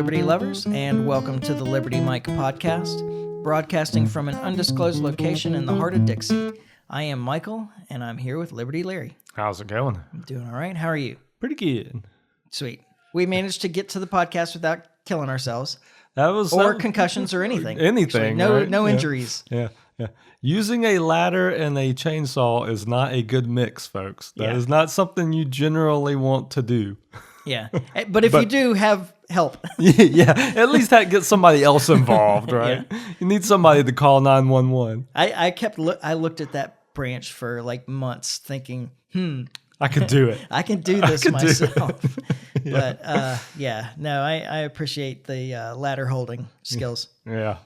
Liberty lovers, and welcome to the Liberty Mike podcast, broadcasting from an undisclosed location in the heart of Dixie. I am Michael, and I'm here with Liberty Larry. How's it going? I'm doing all right. How are you? Pretty good. Sweet. We managed to get to the podcast without killing ourselves. Or concussions or anything. Anything. Actually, right? no injuries. Yeah. Using a ladder and a chainsaw is not a good mix, folks. That is not something you generally want to do. Yeah. But if you do, have help. Yeah. At least get somebody else involved, right? Yeah. You need somebody to call 911. I looked at that branch for like months thinking, I could do it. I can do this myself. Yeah. But I appreciate the ladder holding skills. Yeah.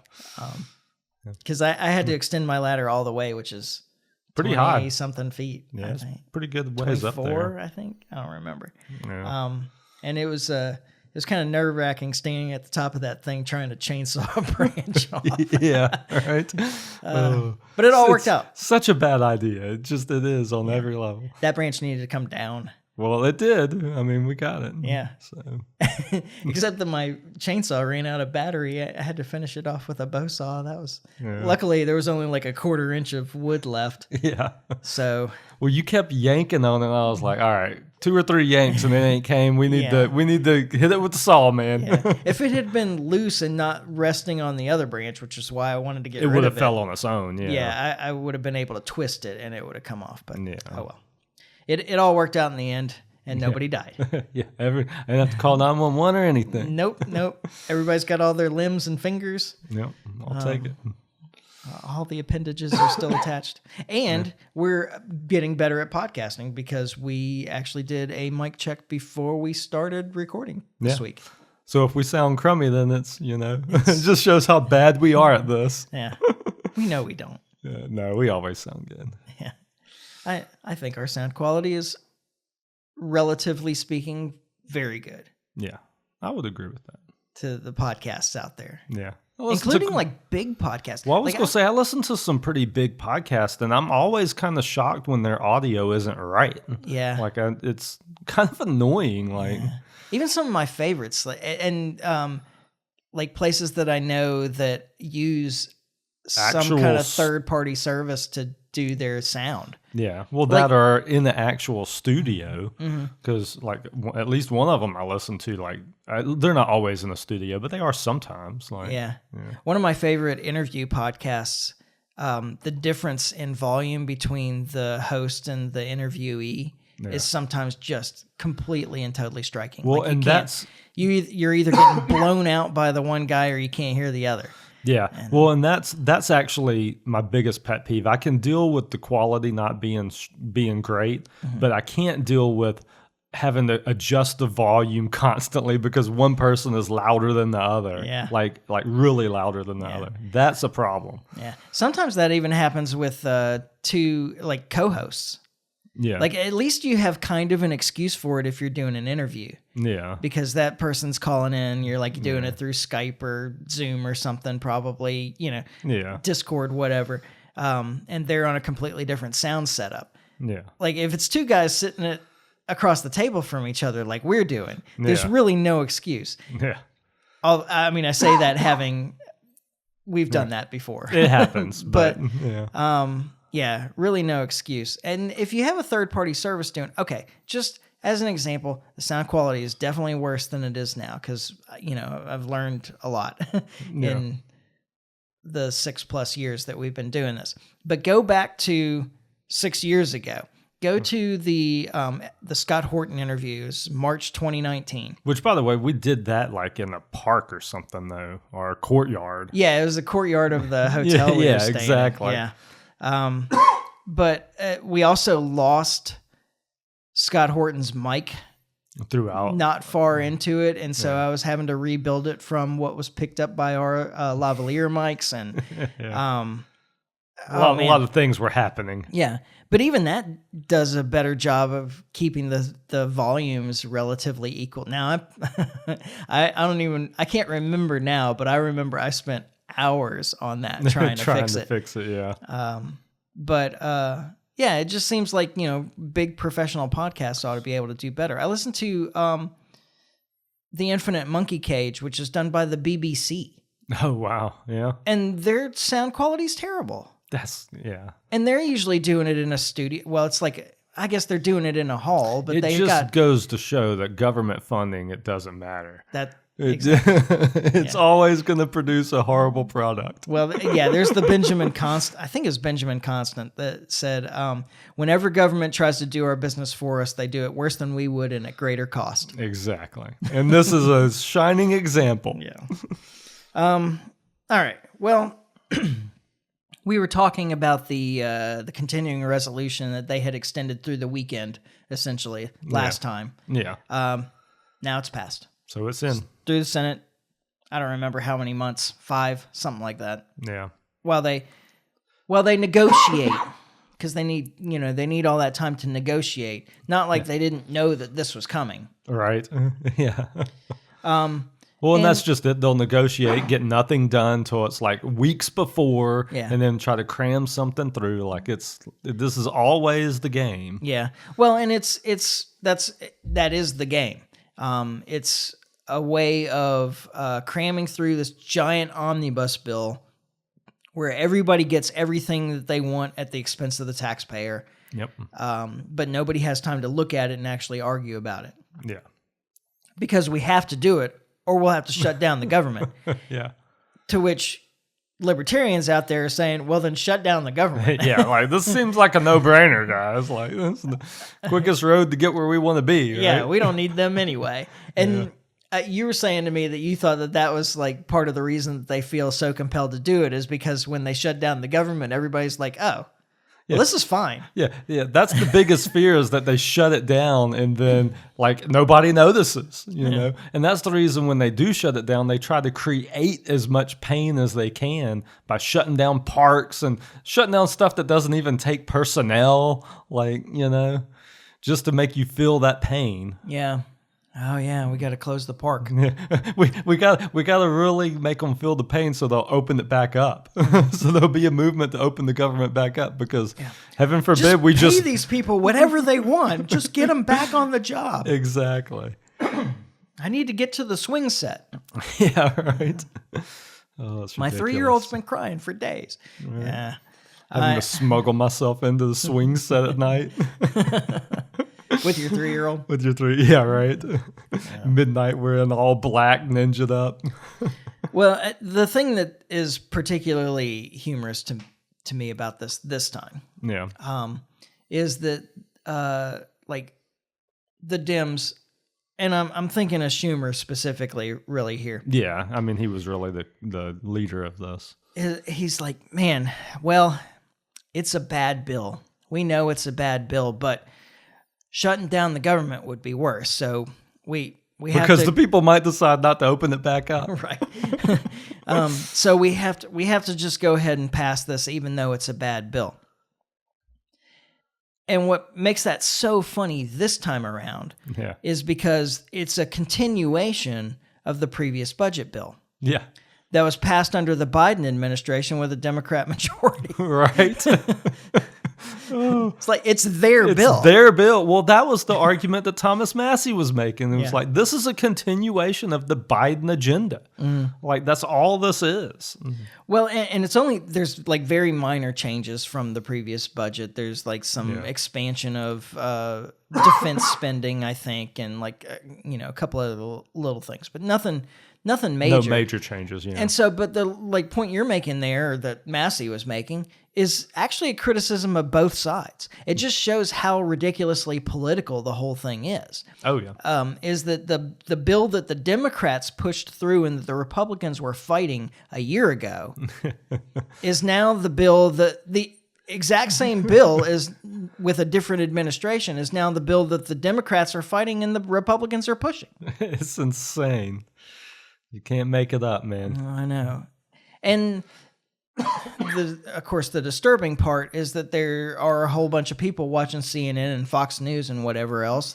Because I had to extend my ladder all the way, which is pretty high, something feet. Yeah, I think. Pretty good ways up there. I think. I don't remember. Yeah. And it was kind of nerve wracking standing at the top of that thing trying to chainsaw a branch off. Yeah, right. But it all worked out. Such a bad idea. It is on every level. That branch needed to come down. Well, it did. I mean, we got it. Yeah. So. Except that my chainsaw ran out of battery. I had to finish it off with a bow saw. Luckily, there was only like a 1/4 inch of wood left. Yeah. So. Well, you kept yanking on it, and I was like, all right, 2 or 3 yanks, and it ain't came. We need to hit it with the saw, man. Yeah. If it had been loose and not resting on the other branch, which is why I wanted to get rid of it. It would have fell on its own, yeah. Yeah, I would have been able to twist it, and it would have come off. But oh well. It all worked out in the end, and nobody died. Yeah, I didn't have to call 911 or anything. Nope. Everybody's got all their limbs and fingers. Yep, I'll take it. All the appendages are still attached. And we're getting better at podcasting because we actually did a mic check before we started recording this week. So if we sound crummy, then it's it just shows how bad we are at this. Yeah, we know we don't. No, we always sound good. Yeah. I think our sound quality is, relatively speaking, very good. Yeah, I would agree with that. To the podcasts out there. Yeah. Including like big podcasts. Well, I was going to say, I listen to some pretty big podcasts, and I'm always kind of shocked when their audio isn't right. Yeah. Like, it's kind of annoying. Like, even some of my favorites, like places that I know that use some kind of third-party service to do their sound. Yeah, well, that are in the actual studio, because like at least one of them I listen to, like they're not always in the studio, but they are sometimes. Like, yeah. One of my favorite interview podcasts, the difference in volume between the host and the interviewee is sometimes just completely and totally striking. Well, like and you're either getting blown out by the one guy or you can't hear the other. Yeah, well, and that's actually my biggest pet peeve. I can deal with the quality not being great, but I can't deal with having to adjust the volume constantly because one person is louder than the other. Yeah, like really louder than the other. That's a problem. Yeah, sometimes that even happens with two like co-hosts. Yeah, like at least you have kind of an excuse for it if you're doing an interview. Yeah, because that person's calling in, you're like doing it through Skype or Zoom or something, probably, Discord, whatever. And they're on a completely different sound setup. Yeah, like if it's two guys sitting across the table from each other, like we're doing, there's really no excuse. Yeah, I say that we've done that before. It happens, but yeah, really no excuse. And if you have a third-party service doing, just as an example, the sound quality is definitely worse than it is now because, I've learned a lot in the 6+ years that we've been doing this. But go back to 6 years ago. Go to the Scott Horton interviews, March 2019. Which, by the way, we did that like in a park or something, though, or a courtyard. Yeah, it was the courtyard of the hotel we were staying exactly. in. Yeah. But we also lost Scott Horton's mic throughout, not far into it, and so I was having to rebuild it from what was picked up by our lavalier mics, and a lot of things were happening. Yeah, but even that does a better job of keeping the volumes relatively equal. Now I can't remember now, but I remember I spent hours on that trying to fix it. Yeah. Yeah, it just seems like, big professional podcasts ought to be able to do better. I listened to The Infinite Monkey Cage, which is done by the BBC. Oh, wow. Yeah. And their sound quality is terrible. Yeah. And they're usually doing it in a studio. Well, it's like, I guess they're doing it in a hall, but It just goes to show that government funding, it doesn't matter. It's always going to produce a horrible product. Well, yeah, there's the Benjamin Constant. I think it's Benjamin Constant that said, whenever government tries to do our business for us, they do it worse than we would and at greater cost. Exactly. And this is a shining example. Yeah. All right. Well, we were talking about the continuing resolution that they had extended through the weekend, essentially, last time. Yeah. Now it's passed. So it's in. Through the Senate. I don't remember how many months, 5, something like that. Yeah. While they negotiate, because they need all that time to negotiate. Not like they didn't know that this was coming. Right. Yeah. Well, and that's just it. They'll negotiate, get nothing done till it's like weeks before, and then try to cram something through. Like this is always the game. Yeah. Well, and that is the game. It's a way of cramming through this giant omnibus bill where everybody gets everything that they want at the expense of the taxpayer. Yep. But nobody has time to look at it and actually argue about it. Yeah. Because we have to do it, or we'll have to shut down the government. Yeah. To which libertarians out there are saying, well, then shut down the government. Yeah, like this seems like a no-brainer, guys. Like this is the quickest road to get where we want to be. Right? Yeah, we don't need them anyway. And you were saying to me that you thought that was like part of the reason that they feel so compelled to do it is because when they shut down the government, everybody's like, oh, well, this is fine. Yeah. That's the biggest fear is that they shut it down and then like nobody notices, you know? And that's the reason when they do shut it down, they try to create as much pain as they can by shutting down parks and shutting down stuff that doesn't even take personnel, like, just to make you feel that pain. Yeah. Oh yeah, we got to close the park. Yeah. we got to really make them feel the pain so they'll open it back up. So there'll be a movement to open the government back up because heaven forbid we pay these people whatever they want. Just get them back on the job. Exactly. I need to get to the swing set. Yeah, right. Oh, that's my 3-year-old's been crying for days. Right. Yeah. Having to smuggle myself into the swing set at night. With your 3-year-old? With your 3, yeah, right. Yeah. Midnight, we're in all black, ninja'd up. Well, the thing that is particularly humorous to me about this time, is that like the Dems, and I'm thinking of Schumer specifically, really here. Yeah, I mean he was really the leader of this. He's like, man, well, it's a bad bill. We know it's a bad bill, but shutting down the government would be worse. So we have because the people might decide not to open it back up. Right. So we have to just go ahead and pass this, even though it's a bad bill. And what makes that so funny this time around is because it's a continuation of the previous budget bill. Yeah. That was passed under the Biden administration with a Democrat majority. Right. It's like, it's their bill. It's their bill. Well, that was the argument that Thomas Massey was making. It was like, this is a continuation of the Biden agenda. Like, that's all this is. Well, and there's like very minor changes from the previous budget. There's like some expansion of defense spending, I think, and like, a couple of little things, but nothing major. No major changes, And so, but the like point you're making there, or that Massey was making, is actually a criticism of both sides. It just shows how ridiculously political the whole thing is. Oh yeah. Is that the bill that the Democrats pushed through and that the Republicans were fighting a year ago is now the bill that the exact same bill is with a different administration is now the bill that the Democrats are fighting and the Republicans are pushing. It's insane. You can't make it up, man. I know. And of course, the disturbing part is that there are a whole bunch of people watching CNN and Fox News and whatever else.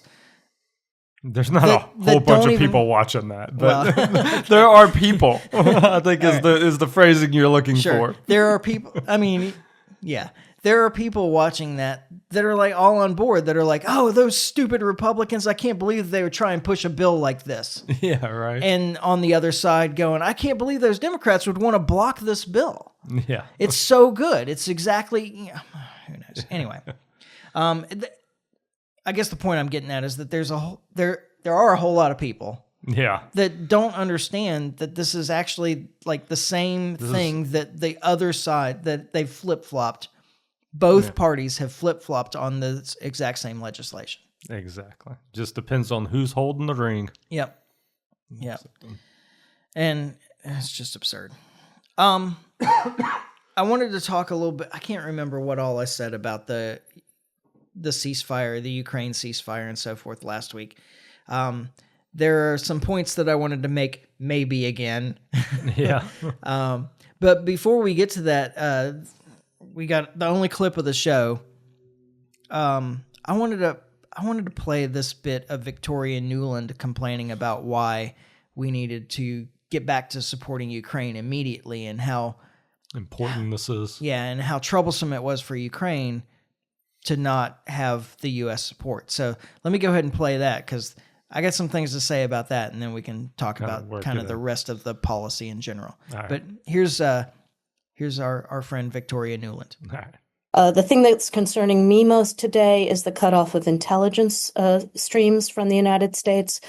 There's not a whole bunch of people watching that, but there are people, I think is the phrasing you're looking for. There are people. I mean, yeah, there are people watching that are like all on board, that are like, oh, those stupid Republicans, I can't believe they would try and push a bill like this. Yeah, right. And on the other side going, I can't believe those Democrats would want to block this bill. Yeah. It's so good. It's exactly, who knows. Anyway, I guess the point I'm getting at is that there are a whole lot of people that don't understand that this is actually like the same thing that the other side, that they've flip-flopped. Both parties have flip-flopped on the exact same legislation. Exactly. Just depends on who's holding the ring. Yep. And it's just absurd. I wanted to talk a little bit. I can't remember what all I said about the ceasefire, the Ukraine ceasefire and so forth last week. There are some points that I wanted to make maybe again. Yeah. But before we get to that, we got the only clip of the show. I wanted to play this bit of Victoria Nuland complaining about why we needed to get back to supporting Ukraine immediately and how important this is. Yeah, and how troublesome it was for Ukraine to not have the U.S. support. So let me go ahead and play that, because I got some things to say about that, and then we can talk about kind of the rest of the policy in general. Right. But here's our friend Victoria Nuland. All right. The thing that's concerning me most today is the cutoff of intelligence streams from the United States,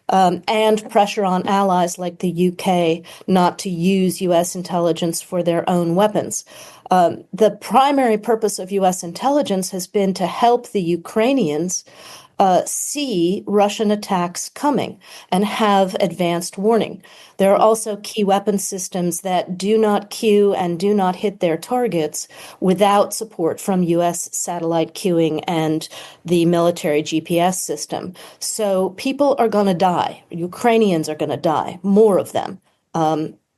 and pressure on allies like the UK not to use U.S. intelligence for their own weapons. The primary purpose of U.S. intelligence has been to help the Ukrainians see Russian attacks coming and have advanced warning. There are also key weapon systems that do not cue and do not hit their targets without support from U.S. satellite cueing and the military GPS system. So people are going to die. Ukrainians are going to die, more of them,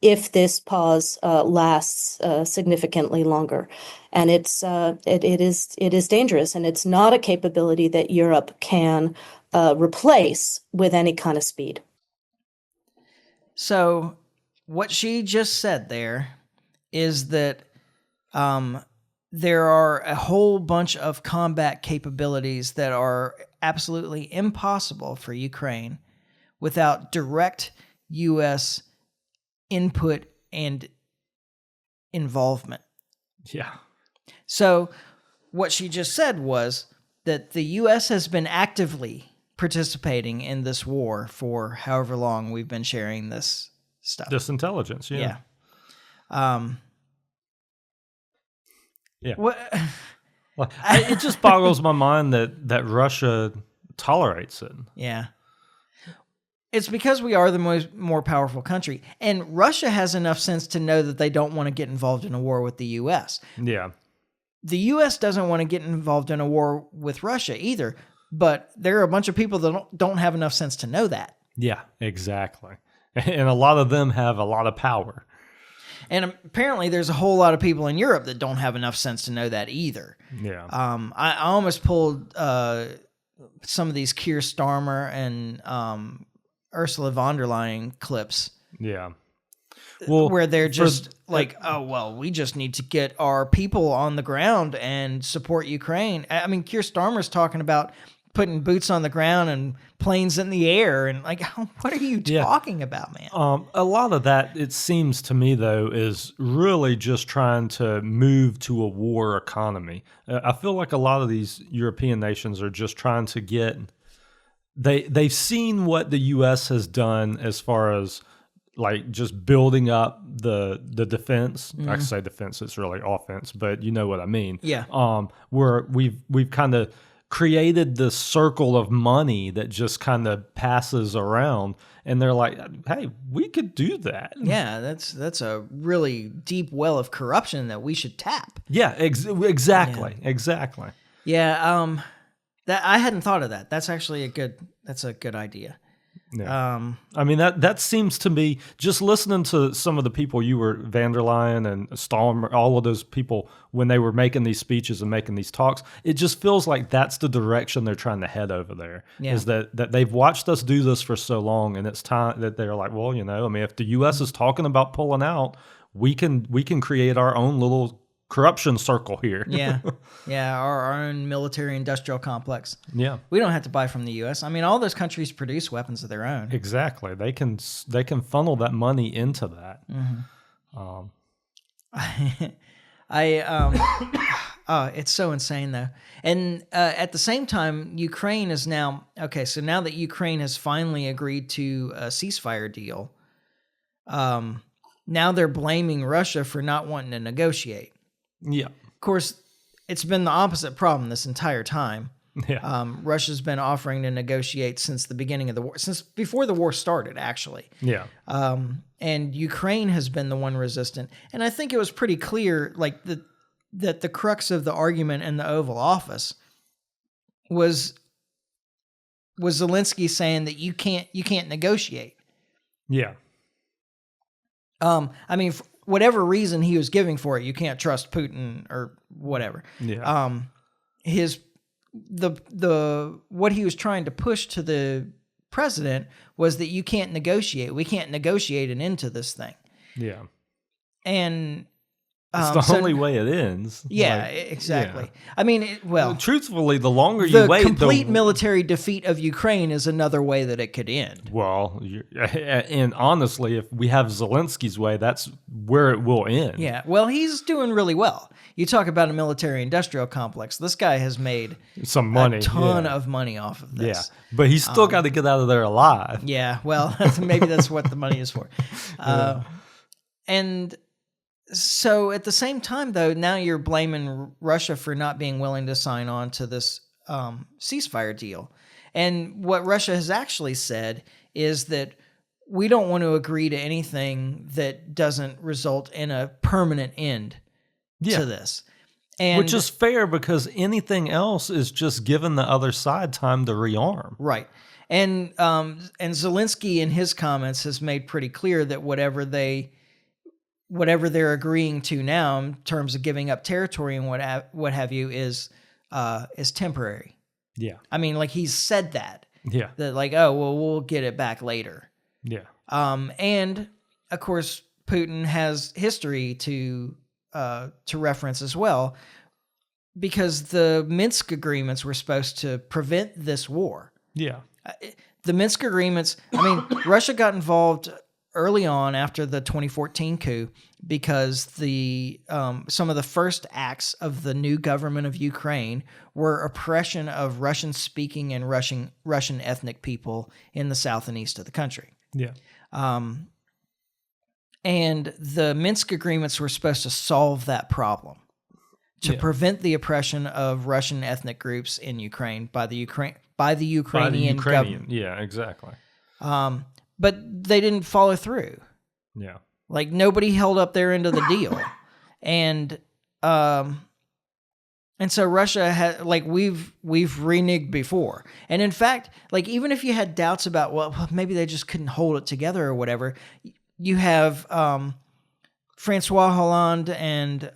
if this pause lasts significantly longer. And it is dangerous, and it's not a capability that Europe can replace with any kind of speed. So what she just said there is that there are a whole bunch of combat capabilities that are absolutely impossible for Ukraine without direct U.S. input and involvement. Yeah. So what she just said was that the U.S. has been actively participating in this war for however long we've been sharing this stuff. This intelligence, yeah. Yeah. What? Well, it just boggles my mind that Russia tolerates it. Yeah. It's because we are the more powerful country. And Russia has enough sense to know that they don't want to get involved in a war with the U.S. Yeah. The U.S. doesn't want to get involved in a war with Russia either, but there are a bunch of people that don't have enough sense to know that. Yeah, exactly. And a lot of them have a lot of power. And apparently there's a whole lot of people in Europe that don't have enough sense to know that either. Yeah. I almost pulled some of these Keir Starmer and Ursula von der Leyen clips. Yeah. Well, where they're just like, oh, well, we just need to get our people on the ground and support Ukraine. I mean, Keir Starmer's talking about putting boots on the ground and planes in the air. And like, what are you talking about, man? A lot of that, it seems to me, though, is really just trying to move to a war economy. I feel like a lot of these European nations are just trying to get... They've seen what the U.S. has done as far as like just building up the defense. Mm-hmm. I say defense, it's really offense, but you know what I mean. Yeah. Where we've kind of created this circle of money that just kind of passes around, and they're like, hey, we could do that. Yeah, that's a really deep well of corruption that we should tap. Yeah, exactly. Yeah, that I hadn't thought of that. That's actually a good idea. Yeah. I mean, that seems to me, just listening to some of the people you were, van der Leyen and Stallmer, all of those people, when they were making these speeches and making these talks, it just feels like that's the direction they're trying to head over there. Yeah. Is that they've watched us do this for so long, and it's time that they're like, well, I mean, if the U.S. is talking about pulling out, we can create our own little corruption circle here. Yeah. Yeah. Our own military industrial complex. Yeah. We don't have to buy from the U.S. I mean, all those countries produce weapons of their own. Exactly. They can funnel that money into that. It's so insane though. And at the same time, Ukraine is now, okay, so now that Ukraine has finally agreed to a ceasefire deal, now they're blaming Russia for not wanting to negotiate. Yeah. Of course, it's been the opposite problem this entire time. Yeah. Russia's been offering to negotiate since the beginning of the war, since before the war started, actually. Yeah. And Ukraine has been the one resistant. And I think it was pretty clear, like, that the crux of the argument in the Oval Office was Zelensky saying that you can't negotiate. Yeah. I mean, for whatever reason he was giving for it, you can't trust Putin or whatever. Yeah. What he was trying to push to the president was that you can't negotiate. We can't negotiate an end to this thing. Yeah. And it's the only way it ends. Yeah, exactly. Yeah. I mean, truthfully, the longer you wait, the complete military defeat of Ukraine is another way that it could end. Well, and honestly, if we have Zelensky's way, that's where it will end. Yeah. Well, he's doing really well. You talk about a military-industrial complex. This guy has made some money, a ton of money off of this. Yeah, but he's still got to get out of there alive. Yeah. Well, maybe that's what the money is for. And so at the same time, though, now you're blaming Russia for not being willing to sign on to this ceasefire deal. And what Russia has actually said is that we don't want to agree to anything that doesn't result in a permanent end to this. And which is fair, because anything else is just giving the other side time to rearm. Right. And Zelensky in his comments has made pretty clear that whatever they're agreeing to now in terms of giving up territory and what have you is temporary. Yeah. I mean, like, he's said that. Yeah. That, like, oh, well, we'll get it back later. Yeah. And of course, Putin has history to reference as well, because the Minsk agreements were supposed to prevent this war. Yeah. The Minsk agreements, I mean, Russia got involved early on after the 2014 coup because some of the first acts of the new government of Ukraine were oppression of Russian-speaking and Russian ethnic people in the south and east of the country. Yeah. And the Minsk agreements were supposed to solve that problem, to prevent the oppression of Russian ethnic groups in Ukraine by the Ukrainian government. Yeah, exactly. But they didn't follow through. Yeah. Like, nobody held up their end of the deal. And so Russia had, like, we've reneged before. And in fact, like, even if you had doubts about, well, maybe they just couldn't hold it together or whatever, you have Francois Hollande and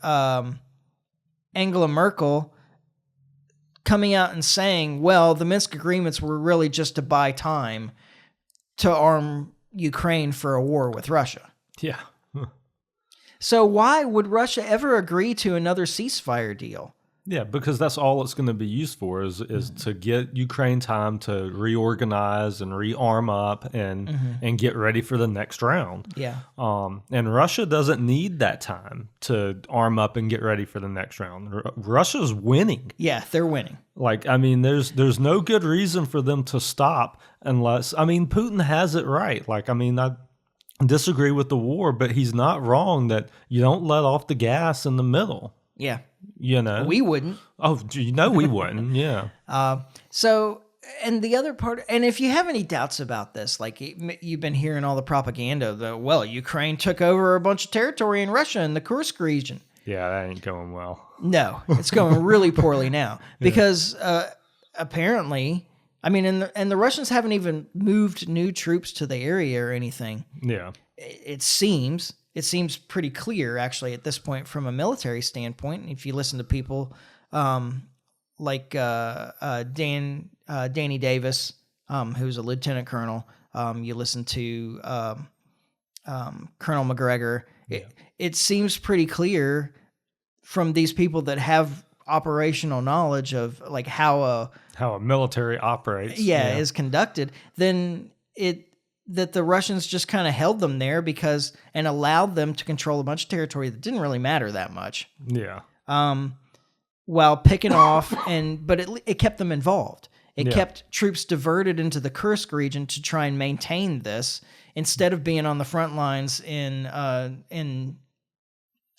Angela Merkel coming out and saying, well, the Minsk agreements were really just to buy time to arm Ukraine for a war with Russia. Yeah. So why would Russia ever agree to another ceasefire deal? Yeah, because that's all it's going to be used for is to get Ukraine time to reorganize and rearm up and get ready for the next round. Yeah. And Russia doesn't need that time to arm up and get ready for the next round. Russia's winning. Yeah, they're winning. Like, I mean, there's no good reason for them to stop unless, I mean, Putin has it right. Like, I mean, I disagree with the war, but he's not wrong that you don't let off the gas in the middle. Yeah. You know, we wouldn't. Oh, you know, we wouldn't. Yeah. So, and the other part, and if you have any doubts about this, like, you've been hearing all the propaganda that, well, Ukraine took over a bunch of territory in Russia in the Kursk region. Yeah, that ain't going well. No, it's going really poorly now because apparently, I mean, and the Russians haven't even moved new troops to the area or anything. Yeah. It seems pretty clear, actually, at this point from a military standpoint. If you listen to people like Danny Davis, who's a lieutenant colonel, you listen to Colonel McGregor, it seems pretty clear from these people that have operational knowledge of like how a military operates. is conducted, then that the Russians just kind of held them there and allowed them to control a bunch of territory that didn't really matter that much. Yeah. While picking off but it kept them involved. It kept troops diverted into the Kursk region to try and maintain this instead of being on the front lines in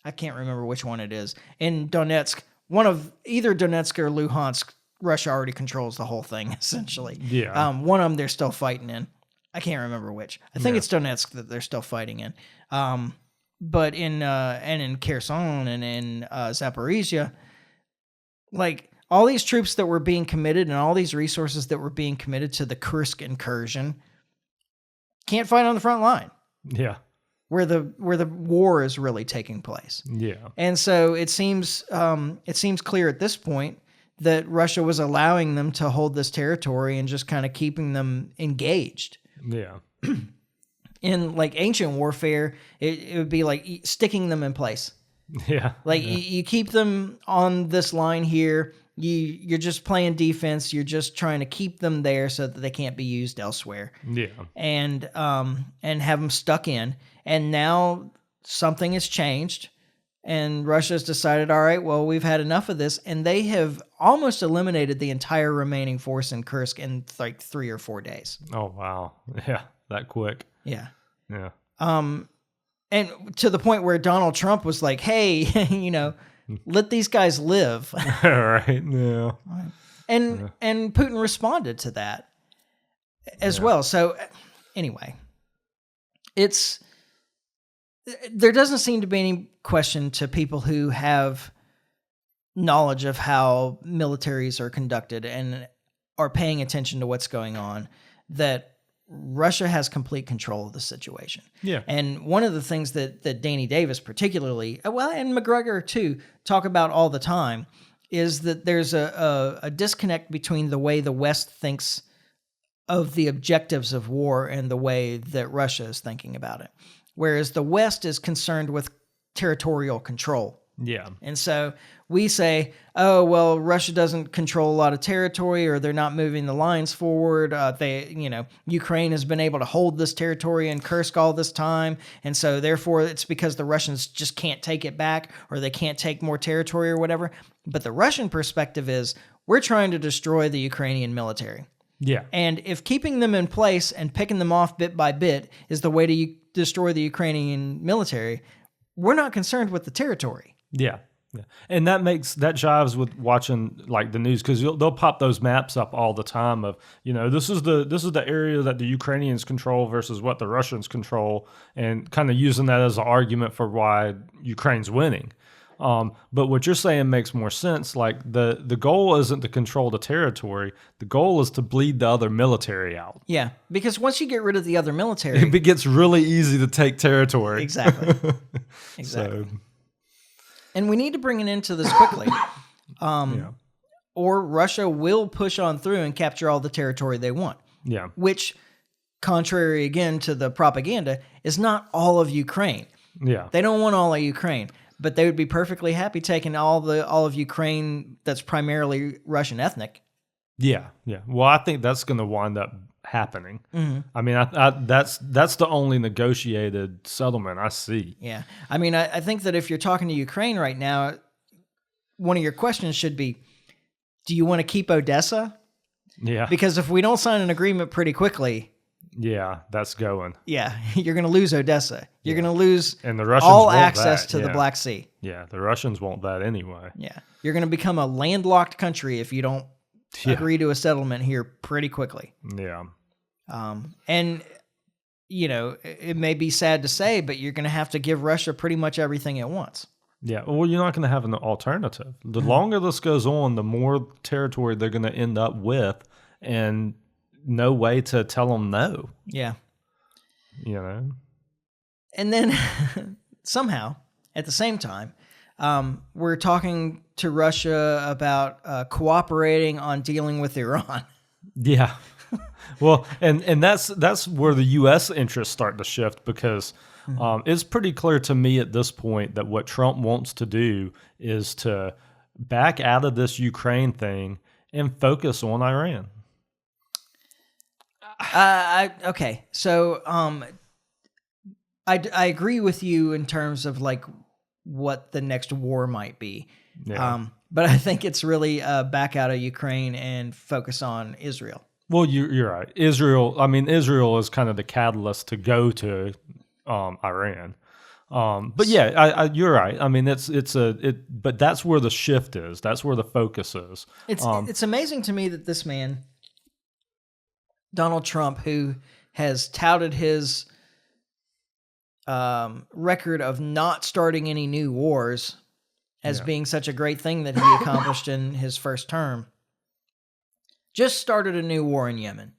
I can't remember which one it is. In Donetsk, one of either Donetsk or Luhansk, Russia already controls the whole thing essentially. Yeah. One of them they're still fighting in. I can't remember which. I think it's Donetsk that they're still fighting in. But in Kherson and in Zaporizhia, like all these troops that were being committed and all these resources that were being committed to the Kursk incursion can't fight on the front line. Yeah. Where the war is really taking place. Yeah. And so it seems clear at this point that Russia was allowing them to hold this territory and just kind of keeping them engaged. Yeah. In like ancient warfare, it would be like sticking them in place. Yeah. Like you keep them on this line here. You're just playing defense. You're just trying to keep them there so that they can't be used elsewhere. Yeah. And have them stuck in. And now something has changed, and Russia's decided, all right, well, we've had enough of this, and they have almost eliminated the entire remaining force in Kursk in like 3 or 4 days. Oh wow. Yeah. That quick. Yeah. Yeah. And to the point where Donald Trump was like, hey, let these guys live. Right. Yeah. And Putin responded to that as well. So anyway, there doesn't seem to be any question to people who have knowledge of how militaries are conducted and are paying attention to what's going on that Russia has complete control of the situation. Yeah. And one of the things that Danny Davis particularly, and McGregor too, talk about all the time is that there's a disconnect between the way the West thinks of the objectives of war and the way that Russia is thinking about it. Whereas the West is concerned with territorial control. Yeah. And so we say, oh, well, Russia doesn't control a lot of territory, or they're not moving the lines forward. Ukraine has been able to hold this territory in Kursk all this time. And so therefore it's because the Russians just can't take it back, or they can't take more territory or whatever. But the Russian perspective is we're trying to destroy the Ukrainian military. Yeah. And if keeping them in place and picking them off bit by bit is the way to destroy the Ukrainian military, we're not concerned with the territory. Yeah. Yeah. And that jives with watching like the news, because they'll pop those maps up all the time of, this is the area that the Ukrainians control versus what the Russians control, and kind of using that as an argument for why Ukraine's winning. But what you're saying makes more sense. Like the goal isn't to control the territory. The goal is to bleed the other military out. Yeah, because once you get rid of the other military, it gets really easy to take territory. Exactly. So. And we need to bring it into this quickly. Or Russia will push on through and capture all the territory they want. Yeah. Which, contrary again to the propaganda, is not all of Ukraine. Yeah. They don't want all of Ukraine, but they would be perfectly happy taking all of Ukraine that's primarily Russian ethnic. Yeah. Yeah. Well, I think that's going to wind up happening. Mm-hmm. I mean, that's the only negotiated settlement I see. Yeah. I mean, I think that if you're talking to Ukraine right now, one of your questions should be, do you want to keep Odessa? Yeah. Because if we don't sign an agreement pretty quickly, that's going. Yeah, you're going to lose Odessa. You're going to lose and the Russians all want access that. to the Black Sea. Yeah, the Russians want that anyway. Yeah. You're going to become a landlocked country if you don't agree to a settlement here pretty quickly. Yeah. And, it may be sad to say, but you're going to have to give Russia pretty much everything it wants. Yeah, well, you're not going to have an alternative. The longer this goes on, the more territory they're going to end up with, and no way to tell them no. Yeah. And then somehow, at the same time, we're talking to Russia about cooperating on dealing with Iran. Yeah. Well, and that's where the U.S. interests start to shift, because It's pretty clear to me at this point that what Trump wants to do is to back out of this Ukraine thing and focus on Iran. Okay, so I agree with you in terms of like what the next war might be. Yeah. But I think it's really back out of Ukraine and focus on Israel. Well, you're right. Israel is kind of the catalyst to go to Iran. But yeah, you're right. I mean, but that's where the shift is. That's where the focus is. It's amazing to me that this man, Donald Trump, who has touted his record of not starting any new wars as being such a great thing that he accomplished in his first term, just started a new war in Yemen.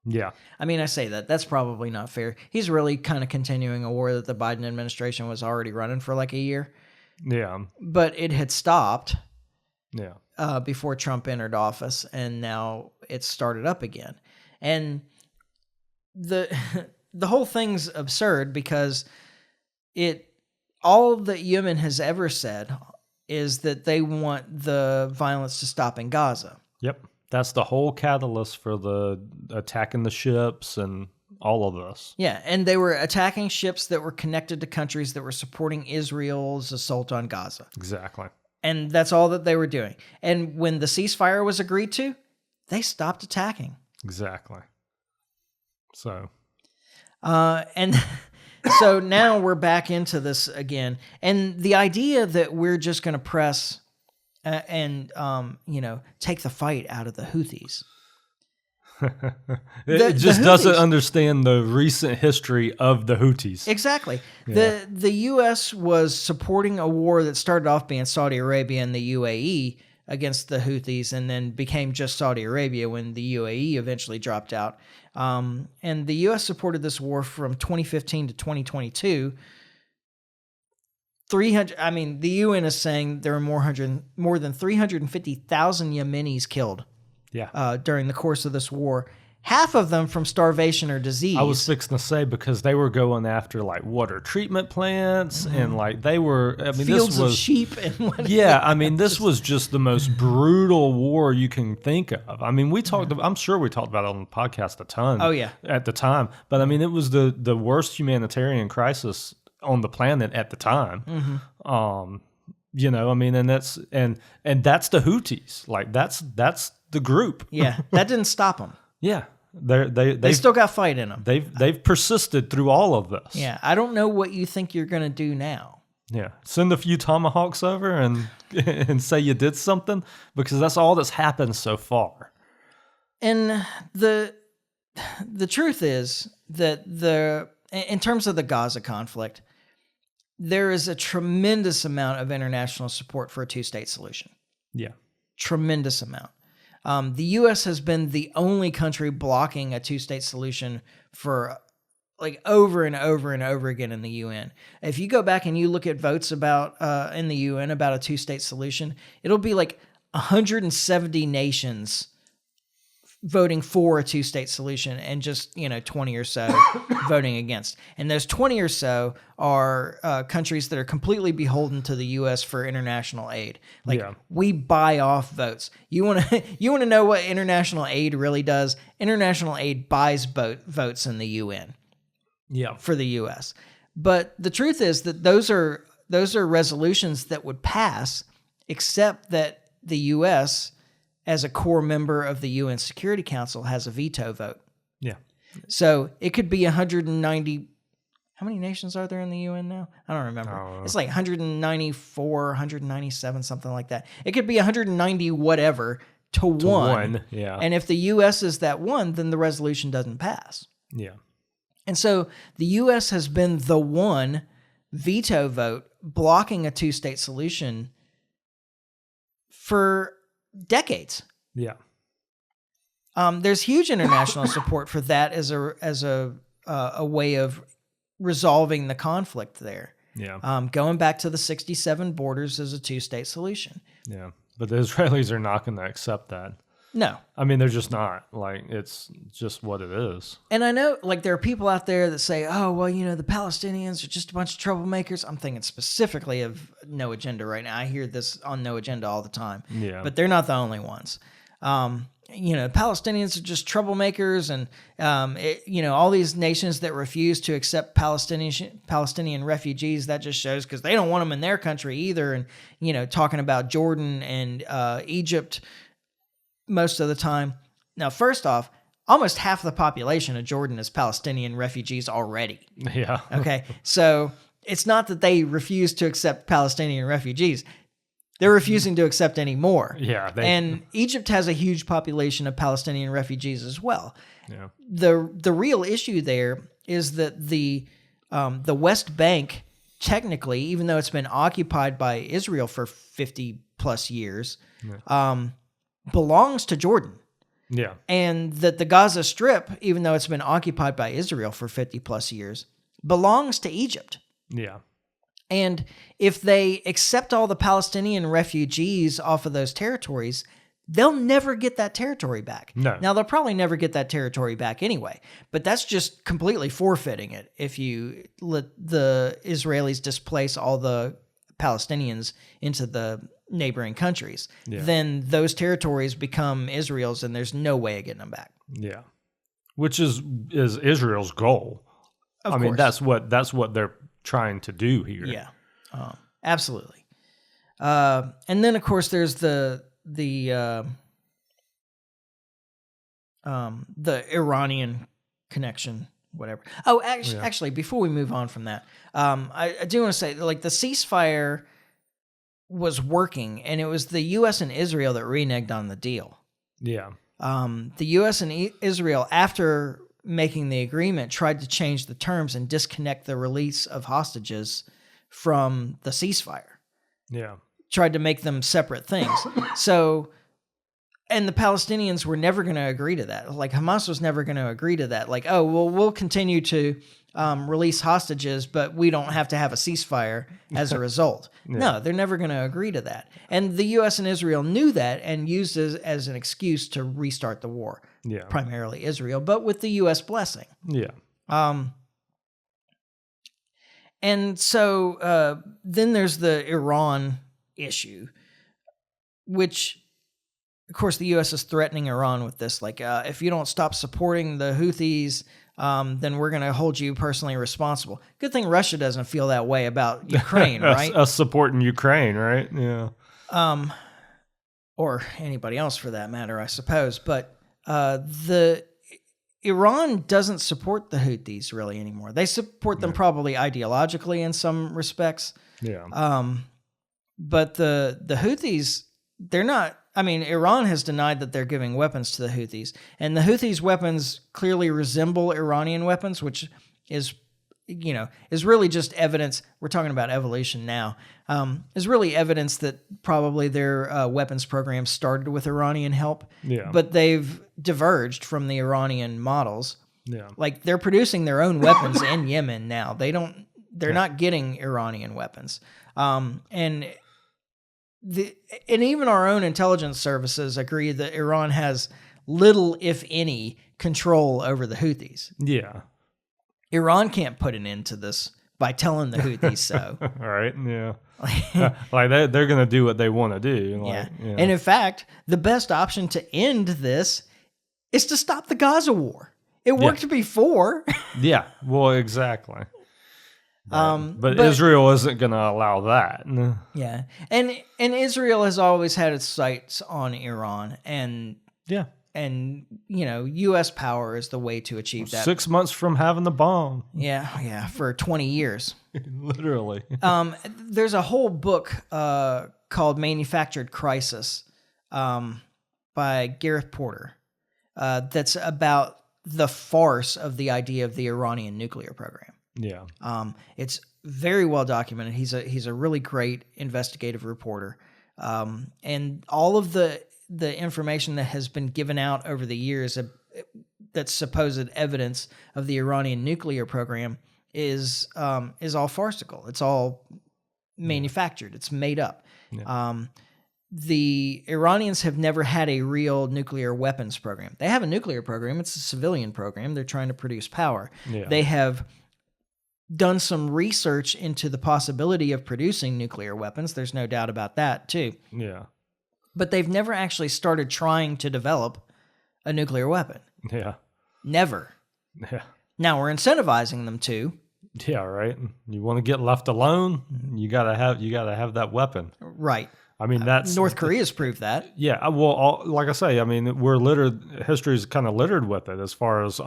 Yeah. I mean, I say that. That's probably not fair. He's really kind of continuing a war that the Biden administration was already running for like a year. Yeah. But it had stopped before Trump entered office, and now it's started up again. And the whole thing's absurd because all that Yemen has ever said is that they want the violence to stop in Gaza. Yep. That's the whole catalyst for the attacking the ships and all of this. Yeah, and they were attacking ships that were connected to countries that were supporting Israel's assault on Gaza. Exactly. And that's all that they were doing. And when the ceasefire was agreed to, they stopped attacking. Exactly. So. And so now we're back into this again. And the idea that we're just going to press and take the fight out of the Houthis. It just doesn't understand the recent history of the Houthis. Exactly. Yeah. The U.S. was supporting a war that started off being Saudi Arabia and the UAE against the Houthis and then became just Saudi Arabia when the UAE eventually dropped out. And the U.S. supported this war from 2015 to 2022. The UN is saying there are more than 350,000 Yemenis killed during the course of this war. Half of them from starvation or disease. I was fixing to say because they were going after like water treatment plants and like they were. I mean, fields this was of sheep and whatnot. Yeah, I mean, this was just the most brutal war you can think of. I mean, I'm sure we talked about it on the podcast a ton. Oh yeah, at the time, but I mean, it was the worst humanitarian crisis on the planet at the time. Mm-hmm. I mean, and that's the Houthis. Like that's the group. Yeah, that didn't stop them. Yeah, they still got fight in them. They've persisted through all of this. Yeah, I don't know what you think you're gonna do now. Yeah, send a few tomahawks over and say you did something because that's all that's happened so far. And the truth is that in terms of the Gaza conflict, there is a tremendous amount of international support for a two-state solution. Yeah. Tremendous amount. The U.S. has been the only country blocking a two-state solution for like over and over and over again in the UN. If you go back and you look at votes about in the UN about a two-state solution, it'll be like 170 nations voting for a two-state solution and just 20 or so voting against. And those 20 or so are countries that are completely beholden to the U.S. for international aid. We buy off votes. You want to know what international aid really does? International aid buys votes in the UN. Yeah, for the U.S. But the truth is that those are resolutions that would pass, except that the U.S. as a core member of the UN Security Council has a veto vote. Yeah. So it could be 190. How many nations are there in the UN now? I don't remember. It's like 194, 197, something like that. It could be 190 whatever to one. Yeah. And if the U.S. is that one, then the resolution doesn't pass. Yeah. And so the U.S. has been the one veto vote blocking a two-state solution for decades. Yeah. There's huge international support for that as a way of resolving the conflict there. Yeah. Going back to the 67 borders as a two-state solution. Yeah. But the Israelis are not going to accept that. No. I mean, they're just not. Like, it's just what it is. And I know, like, there are people out there that say, oh, well, the Palestinians are just a bunch of troublemakers. I'm thinking specifically of No Agenda right now. I hear this on No Agenda all the time. Yeah. But they're not the only ones. Palestinians are just troublemakers, and, all these nations that refuse to accept Palestinian refugees, that just shows because they don't want them in their country either. And, talking about Jordan and Egypt most of the time. Now, first off, almost half the population of Jordan is Palestinian refugees already. Yeah. Okay. So it's not that they refuse to accept Palestinian refugees. They're refusing to accept any more. Yeah. And Egypt has a huge population of Palestinian refugees as well. Yeah. The real issue there is that the West Bank, technically, even though it's been occupied by Israel for 50 plus years, belongs to Jordan. Yeah. And that the Gaza Strip, even though it's been occupied by Israel for 50 plus years, belongs to Egypt. Yeah. And if they accept all the Palestinian refugees off of those territories, they'll never get that territory back. No. Now, they'll probably never get that territory back anyway, but that's just completely forfeiting it if you let the Israelis displace all the Palestinians into the neighboring countries. Yeah. Then those territories become Israel's, and there's no way of getting them back. Yeah. Which is Israel's goal. Of I mean, course. that's what they're trying to do here. Yeah, absolutely. And then, of course, there's the Iranian connection, whatever. Oh, actually, before we move on from that, I do want to say, like, the ceasefire was working, and it was the U.S. and Israel that reneged on the deal. Yeah. The U.S. and Israel, after making the agreement, tried to change the terms and disconnect the release of hostages from the ceasefire. Yeah. Tried to make them separate things. So, and the Palestinians were never going to agree to that. Like, Hamas was never going to agree to that. Like, oh, well, we'll continue to release hostages, but we don't have to have a ceasefire as a result. Yeah. No, they're never going to agree to that. And the U.S. and Israel knew that and used it as an excuse to restart the war. Yeah. Primarily Israel, but with the U.S. blessing. Yeah. And so then there's the Iran issue, which, of course, the U.S. is threatening Iran with this. Like, if you don't stop supporting the Houthis, then we're going to hold you personally responsible. Good thing Russia doesn't feel that way about Ukraine, right? Us supporting Ukraine, right? Yeah. Or anybody else for that matter, I suppose. But the Iran doesn't support the Houthis really anymore. They support them probably ideologically in some respects. Yeah. But the Houthis, they're not. I mean, Iran has denied that they're giving weapons to the Houthis, and the Houthis' weapons clearly resemble Iranian weapons, which is really just evidence. We're talking about evolution now. Is really evidence that probably their weapons program started with Iranian help, but they've diverged from the Iranian models. Yeah. Like, they're producing their own weapons in Yemen now. They're not getting Iranian weapons. And even our own intelligence services agree that Iran has little, if any, control over the Houthis. Yeah. Iran can't put an end to this by telling the Houthis so. All right. Yeah. Like they're going to do what they want to do. Like, yeah. And in fact, the best option to end this is to stop the Gaza war. It worked before. Yeah. Well, exactly. But Israel isn't going to allow that. Yeah. And Israel has always had its sights on Iran, and U.S. power is the way to achieve that. 6 months from having the bomb. Yeah, for 20 years. Literally. There's a whole book called Manufactured Crisis by Gareth Porter that's about the farce of the idea of the Iranian nuclear program. Yeah. It's very well documented. He's a really great investigative reporter. And all of the information that has been given out over the years that's supposed evidence of the Iranian nuclear program is all farcical. It's all manufactured. It's made up. Yeah. the Iranians have never had a real nuclear weapons program. They have a nuclear program. It's a civilian program. They're trying to produce power. Yeah. They have done some research into the possibility of producing nuclear weapons. There's no doubt about that, too. Yeah. But they've never actually started trying to develop a nuclear weapon. Yeah. Never. Yeah. Now we're incentivizing them to. Yeah, right. You want to get left alone, you gotta have that weapon. Right. I mean, that's North Korea's proved that. Yeah. Well, like I say, I mean, we're littered. History's kind of littered with it as far as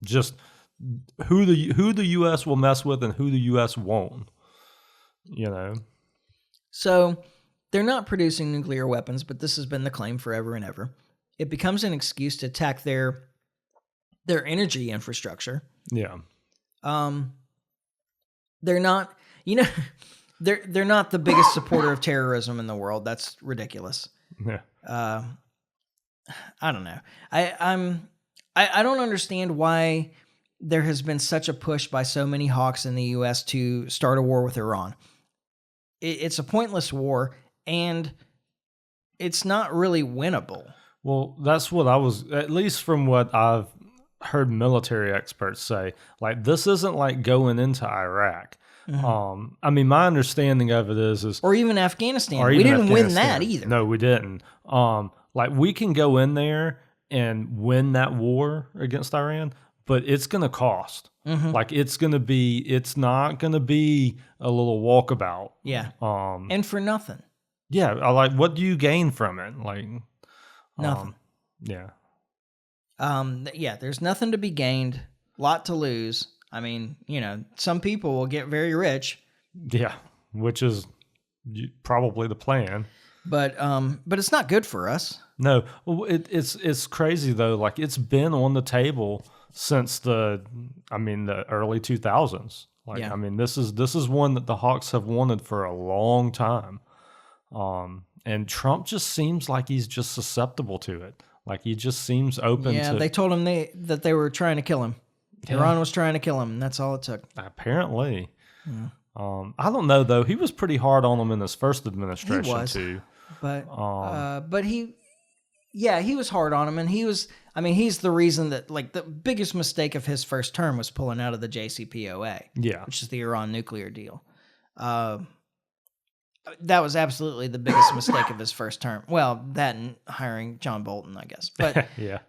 just who the U.S. will mess with and who the U.S. won't. You know. So they're not producing nuclear weapons, but this has been the claim forever and ever. It becomes an excuse to attack their energy infrastructure. Yeah. They're not, they're not the biggest supporter of terrorism in the world. That's ridiculous. Yeah. I don't know. I don't understand why there has been such a push by so many hawks in the U.S. to start a war with Iran. It's a pointless war, and it's not really winnable. Well, that's what I was, at least from what I've heard military experts say. Like, this isn't like going into Iraq. Mm-hmm. I mean, my understanding of it is or even Afghanistan. We didn't win that either. No, we didn't. Like, we can go in there and win that war against Iran, but it's going to cost. Mm-hmm. Like, it's not going to be a little walkabout. Yeah. And for nothing. Yeah. Like, what do you gain from it? Like, nothing. Yeah. Yeah, there's nothing to be gained, lot to lose. I mean, some people will get very rich. Yeah, which is probably the plan. But it's not good for us. No, it's crazy though. Like, it's been on the table since the early 2000s. Like, yeah. I mean, this is one that the Hawks have wanted for a long time. And Trump just seems like he's just susceptible to it. Like, he just seems open to... Yeah, they told him that they were trying to kill him. Yeah. Iran was trying to kill him, and that's all it took. Apparently. Yeah. I don't know, though. He was pretty hard on him in his first administration, he was, too. But he was hard on him, and he's the reason that, like, the biggest mistake of his first term was pulling out of the JCPOA. Yeah. Which is the Iran nuclear deal. That was absolutely the biggest mistake of his first term. Well, that and hiring John Bolton, I guess. But yeah.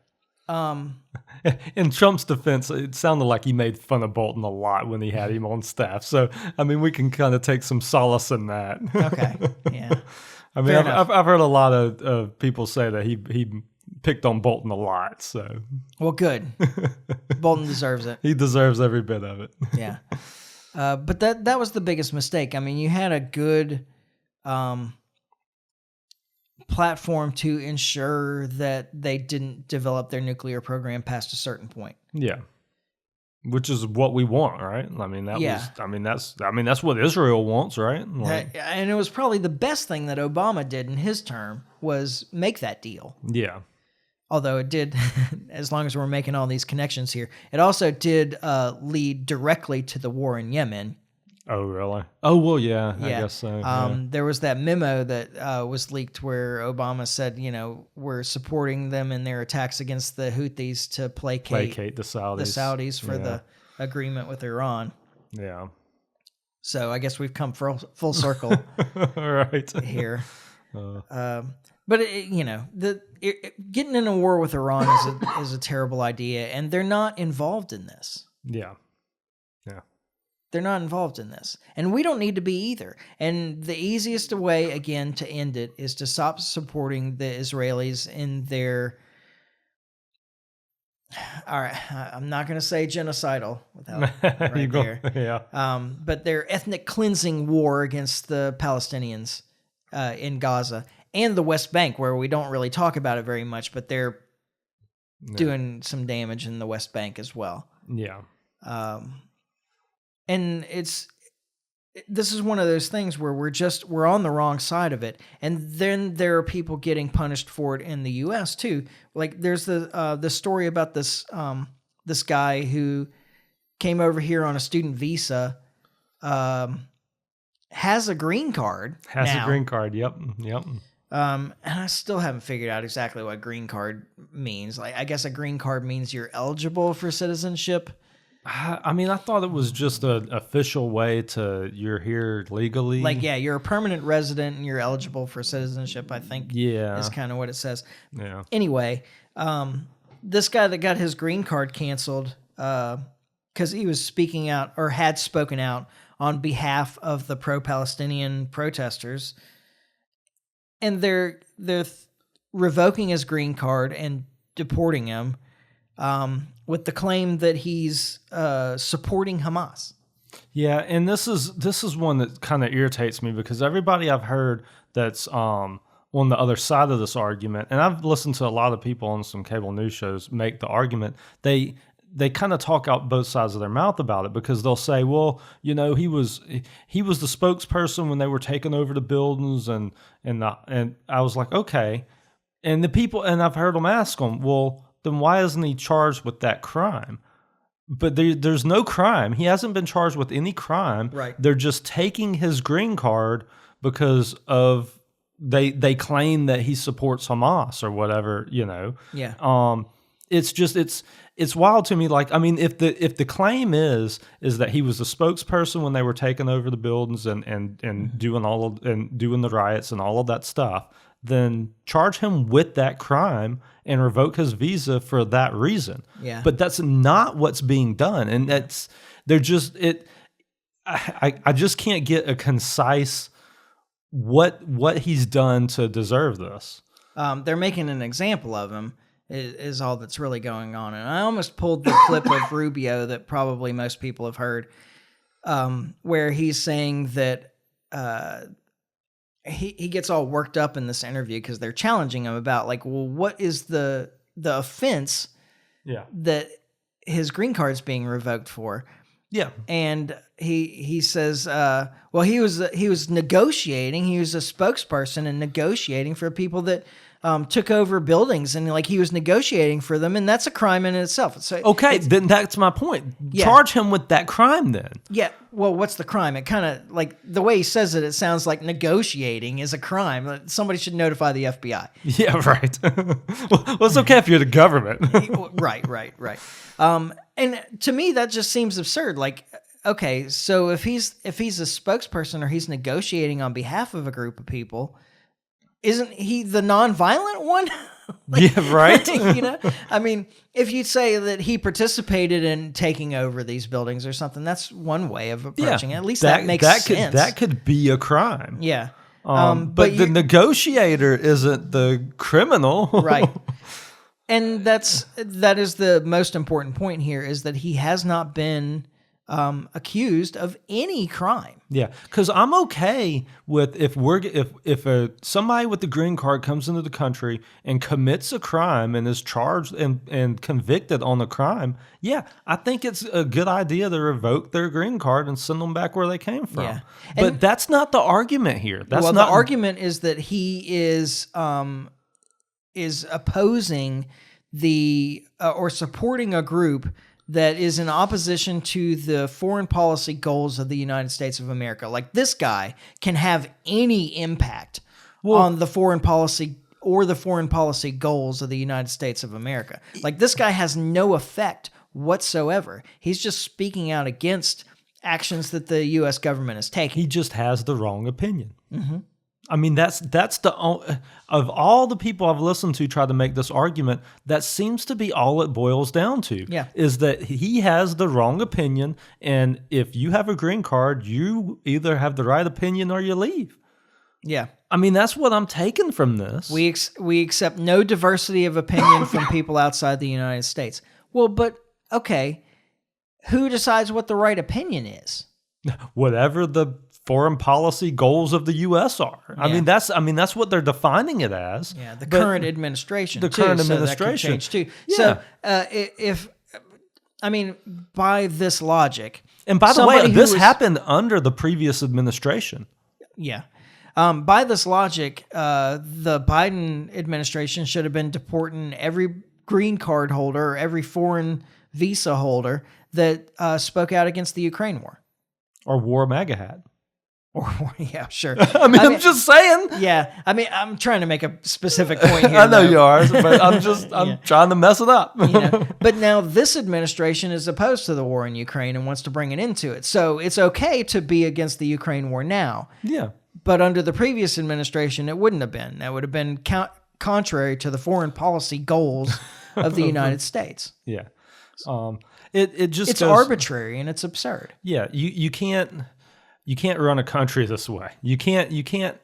In Trump's defense, it sounded like he made fun of Bolton a lot when he had him on staff. So, I mean, we can kind of take some solace in that. Okay. Yeah. I mean, I've heard a lot of people say that he picked on Bolton a lot. So, well, good. Bolton deserves it. He deserves every bit of it. Yeah. But that was the biggest mistake. I mean, you had a good platform to ensure that they didn't develop their nuclear program past a certain point. Yeah. Which is what we want, right? I mean, that's what Israel wants, right? Like, and it was probably the best thing that Obama did in his term was make that deal. Yeah. Although it did, as long as we're making all these connections here, it also did lead directly to the war in Yemen. Oh, really? Oh, well, yeah. I guess so. There was that memo that was leaked where Obama said, we're supporting them in their attacks against the Houthis to placate the Saudis. The Saudis for the agreement with Iran. Yeah. So I guess we've come full circle right here. But getting in a war with Iran is a terrible idea, and they're not involved in this. Yeah. Yeah. They're not involved in this. And we don't need to be either. And the easiest way, again, to end it is to stop supporting the Israelis in their... All right, I'm not going to say genocidal without right there. Yeah. But their ethnic cleansing war against the Palestinians in Gaza and the West Bank, where we don't really talk about it very much, but they're doing some damage in the West Bank as well. Yeah. And this is one of those things where we're on the wrong side of it, and then there are people getting punished for it in the U.S. too. Like there's the story about this guy who came over here on a student visa, has a green card. Has a green card. Yep. And I still haven't figured out exactly what green card means. Like, I guess a green card means you're eligible for citizenship. I mean, I thought it was just an official way to you're here legally. Like, yeah, you're a permanent resident and you're eligible for citizenship, I think. Yeah. Is kind of what it says. Yeah. Anyway, this guy that got his green card canceled because he was speaking out or had spoken out on behalf of the pro-Palestinian protesters, and they're revoking his green card and deporting him with the claim that he's supporting Hamas. Yeah, and this is one that kind of irritates me because everybody I've heard that's on the other side of this argument, and I've listened to a lot of people on some cable news shows make the argument, they kind of talk out both sides of their mouth about it because they'll say, well, you know, he was the spokesperson when they were taking over the buildings, and I was like, okay, and the people, and I've heard them ask them, well, then why isn't he charged with that crime? But there's no crime. He hasn't been charged with any crime. Right. They're just taking his green card because of they claim that he supports Hamas or whatever, you know. Yeah. It's just it's wild to me. Like, I mean, if the claim is that he was the spokesperson when they were taking over the buildings and doing the riots and all of that stuff, then charge him with that crime and revoke his visa for that reason. Yeah. But that's not what's being done. And I just can't get a concise what he's done to deserve this. They're making an example of him is all that's really going on. And I almost pulled the clip of Rubio that probably most people have heard, where he's saying that he gets all worked up in this interview because they're challenging him about, like, well, what is the offense that his green card's being revoked for? Yeah. And he says, well, he was negotiating. He was a spokesperson and negotiating for people that took over buildings, and like he was negotiating for them, and that's a crime in itself. So okay, then that's my point. Yeah. Charge him with that crime then. Yeah. Well, what's the crime? It kind of, like, the way he says it, it sounds like negotiating is a crime. Like, somebody should notify the FBI. Yeah, right. Well, it's okay if you're the government. Right. And to me, that just seems absurd. Like, okay, so if he's a spokesperson or he's negotiating on behalf of a group of people, isn't he the nonviolent one? Like, yeah, right. You know, I mean, if you say that he participated in taking over these buildings or something, that's one way of approaching it. At least that makes sense. That could be a crime. Yeah. But the negotiator isn't the criminal. Right. And that is the most important point here, is that he has not been accused of any crime. Yeah, because I'm okay with if somebody with the green card comes into the country and commits a crime and is charged and convicted on the crime. Yeah, I think it's a good idea to revoke their green card and send them back where they came from. Yeah. But that's not the argument here. The argument is that he is opposing or supporting a group that is in opposition to the foreign policy goals of the United States of America. Like, this guy can have any impact on the foreign policy or the foreign policy goals of the United States of America. Like, this guy has no effect whatsoever. He's just speaking out against actions that the U.S. government is taking. He just has the wrong opinion. Mm-hmm. I mean, that's of all the people I've listened to try to make this argument, that seems to be all it boils down to. Yeah. Is that he has the wrong opinion, and if you have a green card, you either have the right opinion or you leave. Yeah. I mean, that's what I'm taking from this. We accept no diversity of opinion from people outside the United States. Well, but okay, who decides what the right opinion is? Whatever the foreign policy goals of the U.S. are. Yeah. I mean that's what they're defining it as. Yeah, the current administration. The current administration. So that could change too. Yeah. So by this logic, and by the way, this happened under the previous administration. Yeah. By this logic, the Biden administration should have been deporting every green card holder, every foreign visa holder that spoke out against the Ukraine war. Or wore a MAGA hat. Or yeah, sure. I'm just saying. Yeah, I mean, I'm trying to make a specific point here. I know though. you are, but I'm trying to mess it up. But now this administration is opposed to the war in Ukraine and wants to bring an end to it. So it's okay to be against the Ukraine war now. Yeah. But under the previous administration, it wouldn't have been. That would have been contrary to the foreign policy goals of the United States. Yeah. It just It's goes, arbitrary and it's absurd. Yeah, you can't run a country this way. You can't